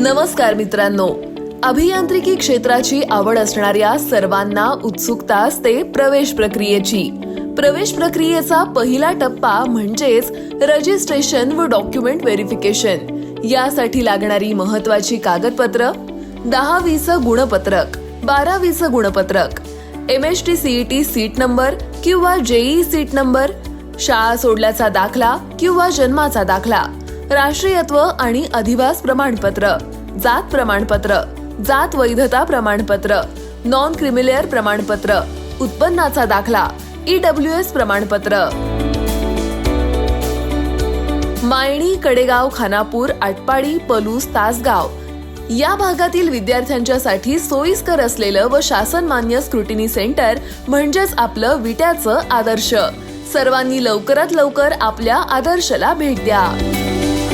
नमस्कार मित्रांनो, अभियांत्रिकी क्षेत्राची आवड असणाऱ्या सर्वांना उत्सुकता असते प्रवेश प्रक्रियेची. प्रवेश प्रक्रियेचा पहिला टप्पा म्हणजेच रजिस्ट्रेशन व डॉक्युमेंट व्हेरिफिकेशन. यासाठी लागणारी महत्वाची कागदपत्र 10-20 गुणपत्रक, 12-20 गुणपत्रक, MHT CET सीट नंबर किंवा JEE सीट नंबर, शाळा सोडल्याचा दाखला किंवा जन्माचा दाखला, राष्ट्रीयत्व आणि अधिवास प्रमाणपत्र, जात प्रमाणपत्र, जात वैधता प्रमाणपत्र, नॉन क्रिमिलेअर प्रमाणपत्र, उत्पन्नाचा दाखला, EWS प्रमाणपत्र. मायणी, कडेगाव, खानापूर, आटपाडी, पलूस, तासगाव या भागातील विद्यार्थ्यांच्यासाठी सोयीस्कर असलेलं व शासन मान्य स्क्रुटिनी सेंटर म्हणजेच आपलं विट्याचं आदर्श. सर्वांनी लवकरात लवकर आपल्या आदर्शला भेट द्या.